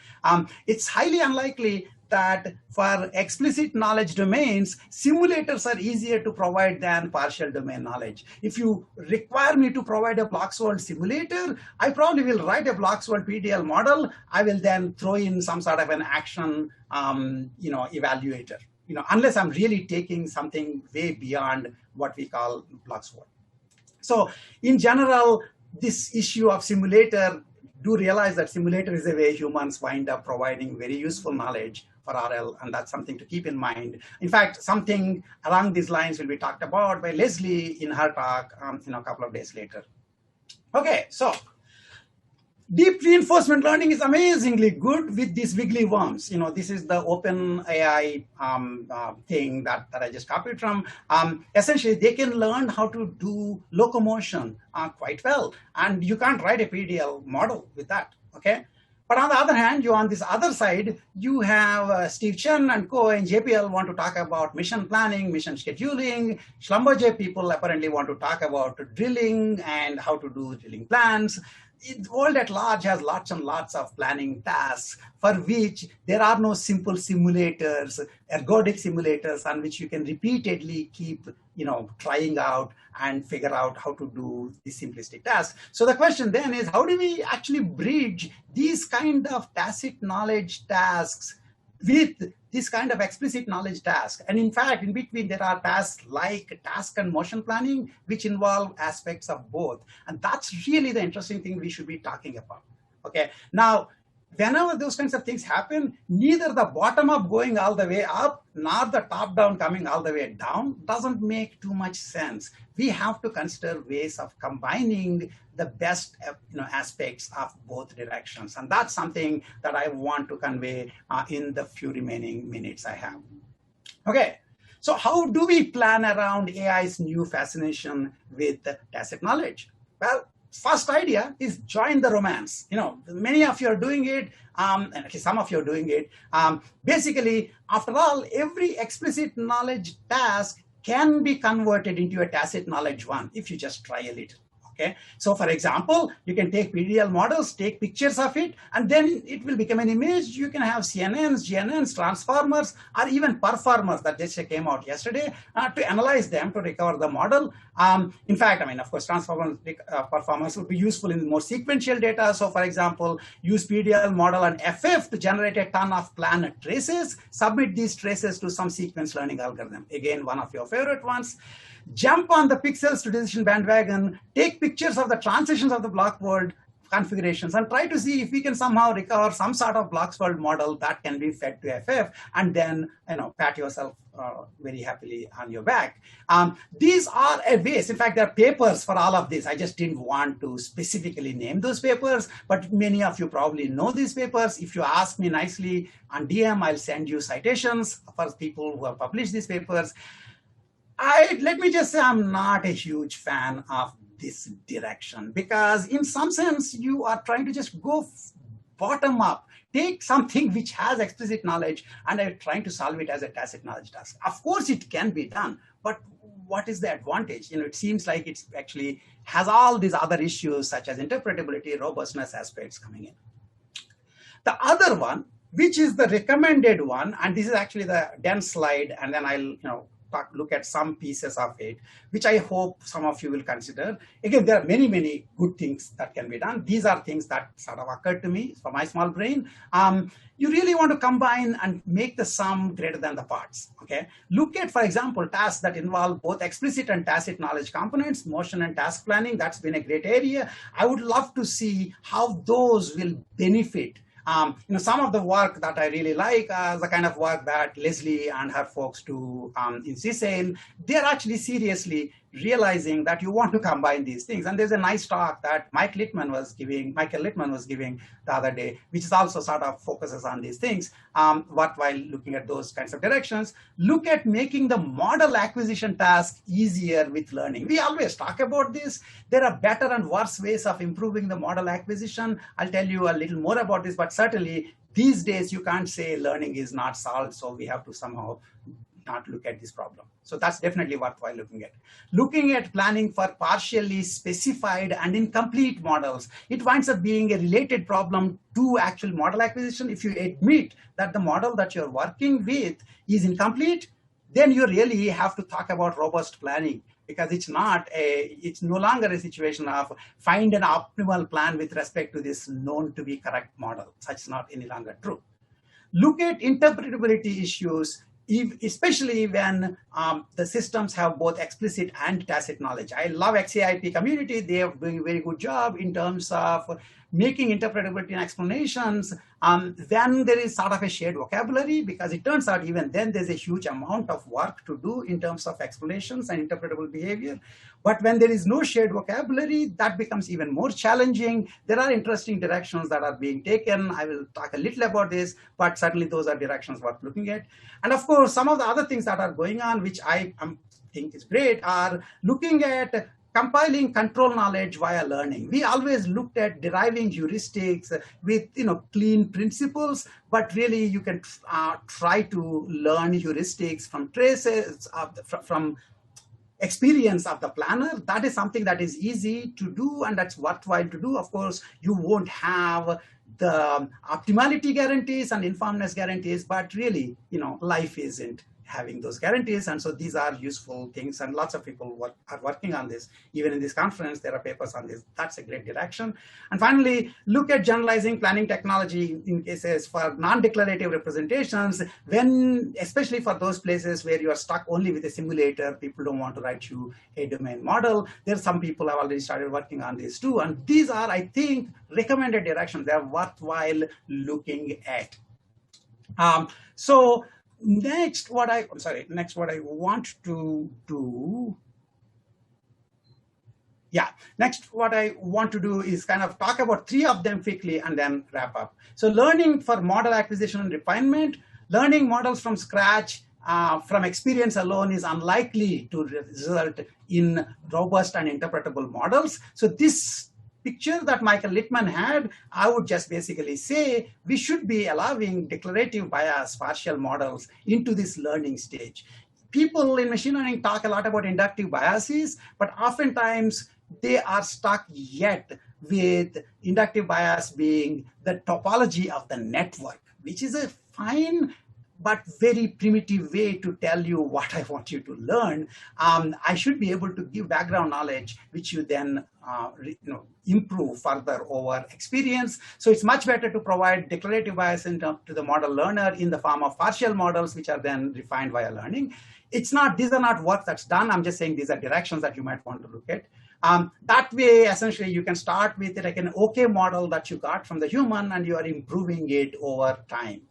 It's highly unlikely that for explicit knowledge domains, simulators are easier to provide than partial domain knowledge. If you require me to provide a Bloxworld simulator, I probably will write a Bloxworld PDL model. I will then throw in some sort of an action, evaluator. Unless I'm really taking something way beyond what we call Bloxworld. So in general, this issue of simulator, do realize that simulator is a way humans wind up providing very useful knowledge for RL, and that's something to keep in mind. In fact, something along these lines will be talked about by Leslie in her talk, a couple of days later. Okay, so deep reinforcement learning is amazingly good with these wiggly worms. This is the open AI thing that I just copied from. Essentially, they can learn how to do locomotion quite well. And you can't write a PDL model with that, okay? But on the other hand, on this other side, you have Steve Chen and co in JPL want to talk about mission planning, mission scheduling. Schlumberger people apparently want to talk about drilling and how to do drilling plans. The world at large has lots and lots of planning tasks for which there are no simple simulators, ergodic simulators on which you can repeatedly keep, trying out and figure out how to do these simplistic tasks. So the question then is, how do we actually bridge these kind of tacit knowledge tasks with this kind of explicit knowledge task? And in fact, in between, there are tasks like task and motion planning, which involve aspects of both. And that's really the interesting thing we should be talking about. Okay, now, whenever those kinds of things happen, neither the bottom up going all the way up, nor the top down coming all the way down doesn't make too much sense. We have to consider ways of combining the best aspects of both directions. And that's something that I want to convey in the few remaining minutes I have. Okay, so how do we plan around AI's new fascination with tacit knowledge? Well, first idea is join the romance. Many of you are doing it, and at least some of you are doing it. Basically, after all, every explicit knowledge task can be converted into a tacit knowledge one if you just try a little. Okay, so for example, you can take PDL models, take pictures of it, and then it will become an image. You can have CNNs, GNNs, transformers, or even performers that just came out yesterday to analyze them to recover the model. In fact, of course, performers would be useful in more sequential data. So for example, use PDL model and FF to generate a ton of planet traces, submit these traces to some sequence learning algorithm. Again, one of your favorite ones. Jump on the pixels to decision bandwagon, take pictures of the transitions of the block world configurations, and try to see if we can somehow recover some sort of Bloxworld model that can be fed to FF, and then pat yourself very happily on your back. These are a ways. In fact, there are papers for all of this. I just didn't want to specifically name those papers, but many of you probably know these papers. If you ask me nicely on DM, I'll send you citations for people who have published these papers. Let me just say I'm not a huge fan of this direction, because in some sense you are trying to just go bottom up, take something which has explicit knowledge and are trying to solve it as a tacit knowledge task. Of course it can be done, but what is the advantage? It seems like it actually has all these other issues such as interpretability, robustness aspects coming in. The other one, which is the recommended one, and this is actually the dense slide, and then I'll look at some pieces of it, which I hope some of you will consider. Again, there are many, many good things that can be done. These are things that sort of occurred to me from my small brain. You really want to combine and make the sum greater than the parts, okay? Look at, for example, tasks that involve both explicit and tacit knowledge components, motion and task planning. That's been a great area. I would love to see how those will benefit. Some of the work that I really like, the kind of work that Leslie and her folks do in CSAIL, they're actually seriously realizing that you want to combine these things. And there's a nice talk that Michael Littman was giving the other day, which is also sort of focuses on these things. While looking at those kinds of directions, look at making the model acquisition task easier with learning. We always talk about this. There are better and worse ways of improving the model acquisition. I'll tell you a little more about this, but certainly these days you can't say learning is not solved, so we have to somehow not look at this problem. So that's definitely worthwhile looking at. Looking at planning for partially specified and incomplete models, it winds up being a related problem to actual model acquisition. If you admit that the model that you're working with is incomplete, then you really have to talk about robust planning, because it's no longer a situation of find an optimal plan with respect to this known to be correct model. Such is not any longer true. Look at interpretability issues, especially when the systems have both explicit and tacit knowledge. I love XAIP community. They are doing a very good job in terms of making interpretability and explanations when there is sort of a shared vocabulary, because it turns out even then there's a huge amount of work to do in terms of explanations and interpretable behavior. But when there is no shared vocabulary, that becomes even more challenging. There are interesting directions that are being taken. I will talk a little about this, but certainly those are directions worth looking at. And of course, some of the other things that are going on, which I think is great, are looking at compiling control knowledge via learning. We always looked at deriving heuristics with clean principles, but really you can try to learn heuristics from traces from experience of the planner. That is something that is easy to do and that's worthwhile to do. Of course, you won't have the optimality guarantees and informedness guarantees, but really, life isn't having those guarantees. And so these are useful things, and lots of people are working on this. Even in this conference, there are papers on this. That's a great direction. And finally, look at generalizing planning technology in cases for non-declarative representations, especially for those places where you are stuck only with a simulator, people don't want to write you a domain model. There's some people have already started working on this too. And these are, I think, recommended directions. They're worthwhile looking at. Next, what I want to do is kind of talk about three of them quickly and then wrap up. So learning for model acquisition and refinement, learning models from scratch from experience alone is unlikely to result in robust and interpretable models. So this picture that Michael Littman had, I would just basically say we should be allowing declarative bias partial models into this learning stage. People in machine learning talk a lot about inductive biases, but oftentimes they are stuck yet with inductive bias being the topology of the network, which is a fine but very primitive way to tell you what I want you to learn. I should be able to give background knowledge, which you then improve further over experience. So it's much better to provide declarative bias to the model learner in the form of partial models, which are then refined via learning. These are not work that's done. I'm just saying these are directions that you might want to look at. That way, essentially, you can start with like an OK model that you got from the human, and you are improving it over time.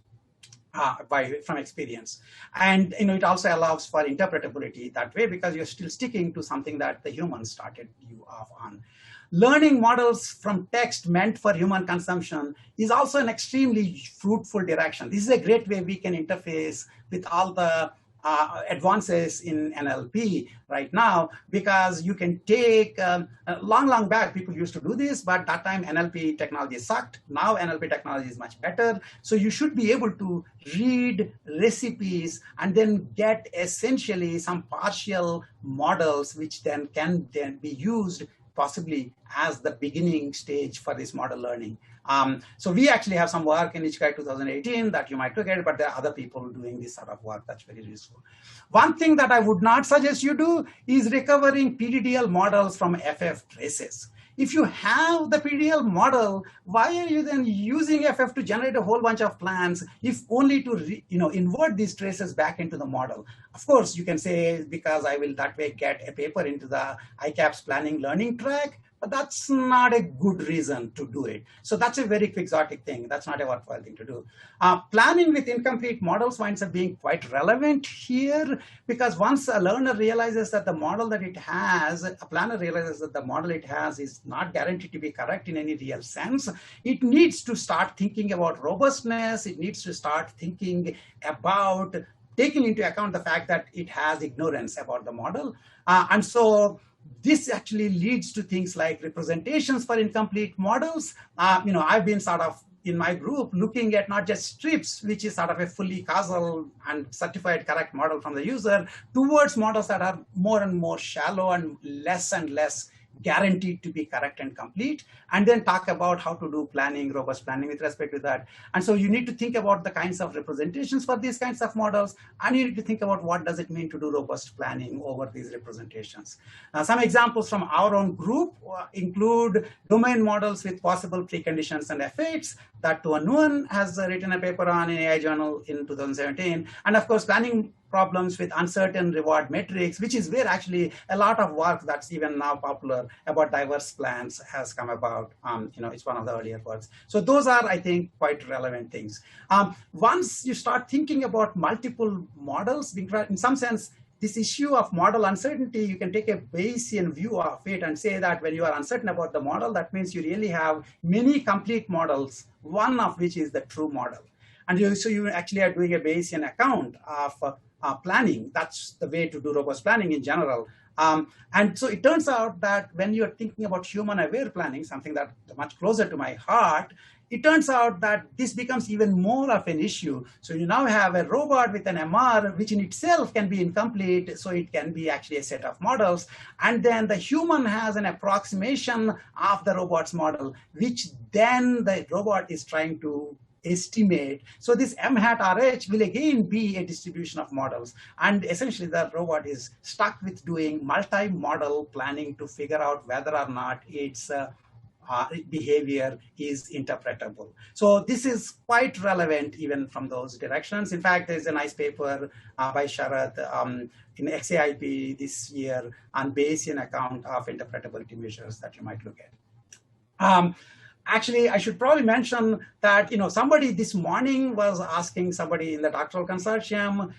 From experience. And it also allows for interpretability that way, because you're still sticking to something that the humans started you off on. Learning models from text meant for human consumption is also an extremely fruitful direction. This is a great way we can interface with all the advances in NLP right now, because you can take, long back people used to do this, but that time NLP technology sucked. Now NLP technology is much better. So you should be able to read recipes and then get essentially some partial models, which then can be used possibly as the beginning stage for this model learning. So we actually have some work in Ichigai 2018 that you might look at, but there are other people doing this sort of work that's very useful. One thing that I would not suggest you do is recovering PDDL models from FF traces. If you have the PDL model, why are you then using FF to generate a whole bunch of plans, if only to invert these traces back into the model? Of course, you can say, because I will that way get a paper into the ICAPS planning learning track, but that's not a good reason to do it. So that's a very quixotic thing. That's not a worthwhile thing to do. Planning with incomplete models winds up being quite relevant here, because once a learner realizes that the model that it has, a planner realizes that the model it has is not guaranteed to be correct in any real sense, it needs to start thinking about robustness. It needs to start thinking about taking into account the fact that it has ignorance about the model. And so this actually leads to things like representations for incomplete models. I've been sort of in my group looking at not just strips, which is sort of a fully causal and certified correct model from the user, towards models that are more and more shallow and less guaranteed to be correct and complete, and then talk about how to do planning, robust planning with respect to that. And so you need to think about the kinds of representations for these kinds of models, and you need to think about what does it mean to do robust planning over these representations. Some examples from our own group include domain models with possible preconditions and effects that Tuan Nguyen has written a paper on in AI Journal in 2017, and of course planning problems with uncertain reward metrics, which is where actually a lot of work that's even now popular about diverse plans has come about. It's one of the earlier works. So those are, I think, quite relevant things. Once you start thinking about multiple models, in some sense, this issue of model uncertainty, you can take a Bayesian view of it and say that when you are uncertain about the model, that means you really have many complete models, one of which is the true model. And so you actually are doing a Bayesian account of planning. That's the way to do robust planning in general. And so it turns out that when you're thinking about human-aware planning, something that's much closer to my heart, it turns out that this becomes even more of an issue. So you now have a robot with an MR, which in itself can be incomplete, so it can be actually a set of models. And then the human has an approximation of the robot's model, which then the robot is trying to estimate. So this M hat RH will again be a distribution of models. And essentially the robot is stuck with doing multi-model planning to figure out whether or not its behavior is interpretable. So this is quite relevant even from those directions. In fact, there's a nice paper by Sharath in XAIP this year on Bayesian account of interpretability measures that you might look at. Actually, I should probably mention that somebody this morning was asking somebody in the doctoral consortium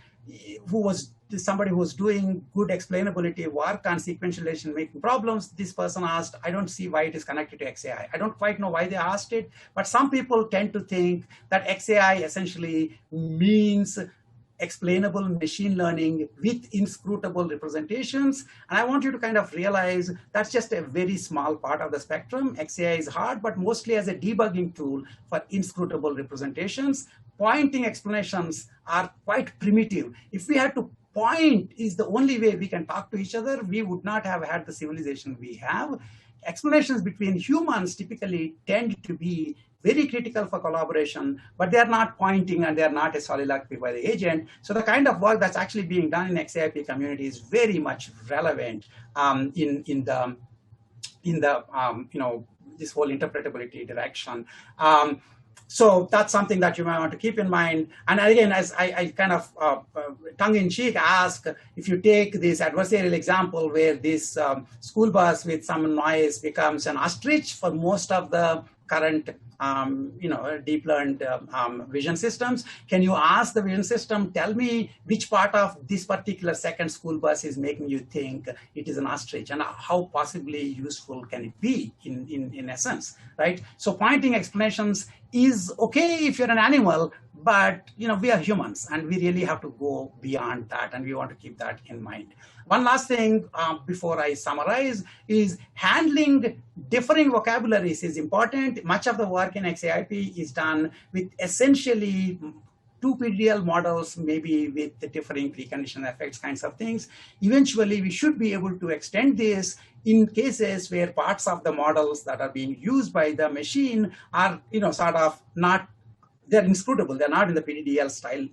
who was doing good explainability work on sequential decision-making problems. This person asked, I don't see why it is connected to XAI. I don't quite know why they asked it, but some people tend to think that XAI essentially means explainable machine learning with inscrutable representations. And I want you to kind of realize that's just a very small part of the spectrum. XAI is hard, but mostly as a debugging tool for inscrutable representations. Pointing explanations are quite primitive. If we had to point is the only way we can talk to each other, we would not have had the civilization we have. Explanations between humans typically tend to be very critical for collaboration, but they're not pointing and they're not a soliloquy by the agent. So the kind of work that's actually being done in XAIP community is very much relevant in this whole interpretability direction. So that's something that you might want to keep in mind. And again, as I kind of tongue-in-cheek ask, if you take this adversarial example where this school bus with some noise becomes an ostrich for most of the current deep learned vision systems, can you ask the vision system, tell me which part of this particular second school bus is making you think it is an ostrich, and how possibly useful can it be in essence, right? So pointing explanations is okay if you're an animal, but we are humans and we really have to go beyond that, and we want to keep that in mind. One last thing before I summarize is handling differing vocabularies is important. Much of the work in XAIP is done with essentially two PDL models, maybe with the differing precondition effects kinds of things. Eventually, we should be able to extend this in cases where parts of the models that are being used by the machine are, sort of not, they're inscrutable. They're not in the PDDL style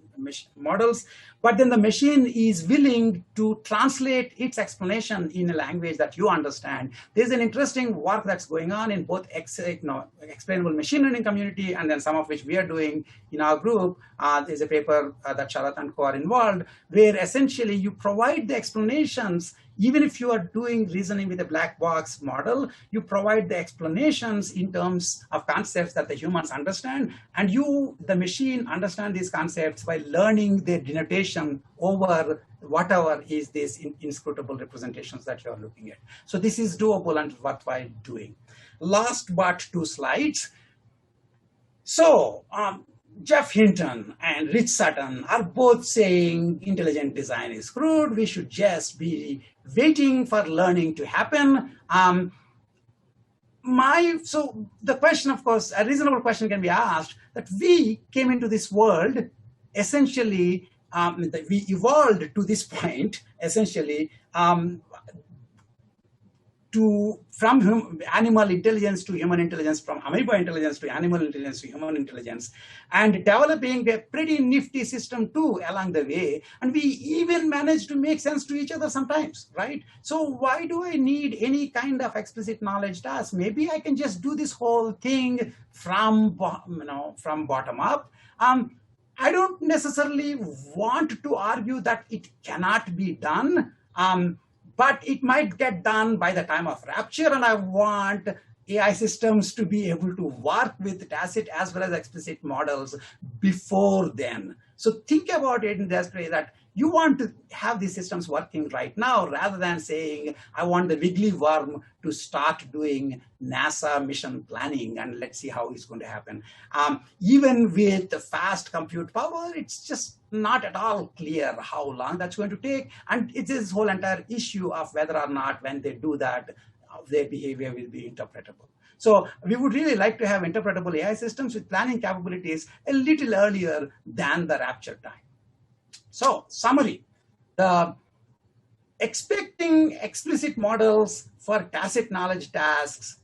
models, but then the machine is willing to translate its explanation in a language that you understand. There's an interesting work that's going on in both explainable machine learning community, and then some of which we are doing in our group. There's a paper that Sharath and co are involved, where essentially you provide the explanations. Even if you are doing reasoning with a black box model, you provide the explanations in terms of concepts that the humans understand, and the machine, understand these concepts by learning their denotation over whatever is this inscrutable representations that you are looking at. So this is doable and worthwhile doing. Last but two slides. So Jeff Hinton and Rich Sutton are both saying intelligent design is crude. We should just be waiting for learning to happen. So the question, of course, a reasonable question can be asked, that we came into this world essentially, we evolved to this point essentially from animal intelligence to human intelligence, from amoeba intelligence to animal intelligence to human intelligence, and developing a pretty nifty system too along the way. And we even managed to make sense to each other sometimes, right? So why do I need any kind of explicit knowledge task? Maybe I can just do this whole thing from bottom up. I don't necessarily want to argue that it cannot be done. But it might get done by the time of rapture, and I want AI systems to be able to work with tacit as well as explicit models before then. So think about it in this way, that you want to have these systems working right now, rather than saying, I want the Wiggly Worm to start doing NASA mission planning and let's see how it's going to happen. Even with the fast compute power, it's just not at all clear how long that's going to take. And it's this whole entire issue of whether or not when they do that, their behavior will be interpretable. So we would really like to have interpretable AI systems with planning capabilities a little earlier than the rapture time. So summary, expecting explicit models for tacit knowledge tasks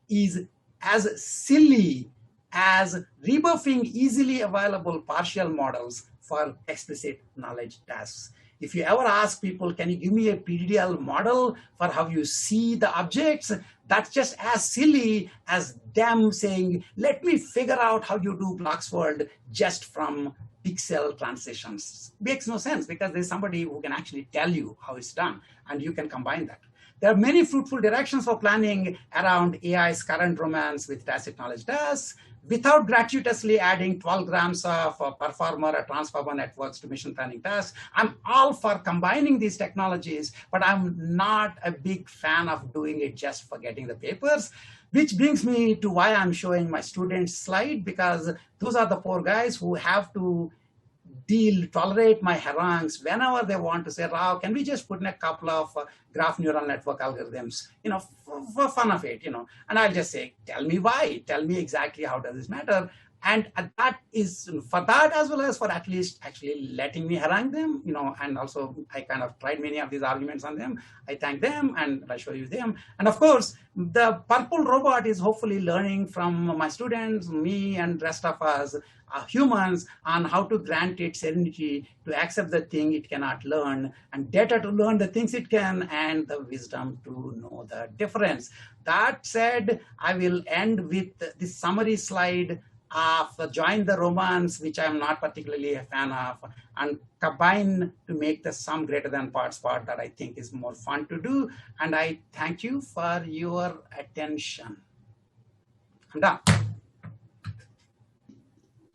is as silly as rebuffing easily available partial models for explicit knowledge tasks. If you ever ask people, can you give me a PDDL model for how you see the objects? That's just as silly as them saying, let me figure out how you do blocks world just from pixel transitions. Makes no sense, because there's somebody who can actually tell you how it's done, and you can combine that. There are many fruitful directions for planning around AI's current romance with tacit knowledge tasks, without gratuitously adding 12 grams of performer or transformer networks to mission planning tasks. I'm all for combining these technologies, but I'm not a big fan of doing it just for getting the papers. Which brings me to why I'm showing my students' slide, because those are the poor guys who have to tolerate my harangues whenever they want to say, Rao, can we just put in a couple of graph neural network algorithms, for fun of it, and I'll just say, tell me why, tell me exactly how does this matter. And that is for that, as well as for at least actually letting me harangue them, and also I kind of tried many of these arguments on them. I thank them and I show you them. And of course, the purple robot is hopefully learning from my students, me and rest of us humans, on how to grant it serenity to accept the thing it cannot learn, and data to learn the things it can, and the wisdom to know the difference. That said, I will end with this summary slide of join the romance, which I'm not particularly a fan of, and combine to make the sum greater than parts part that I think is more fun to do. And I thank you for your attention. I'm done.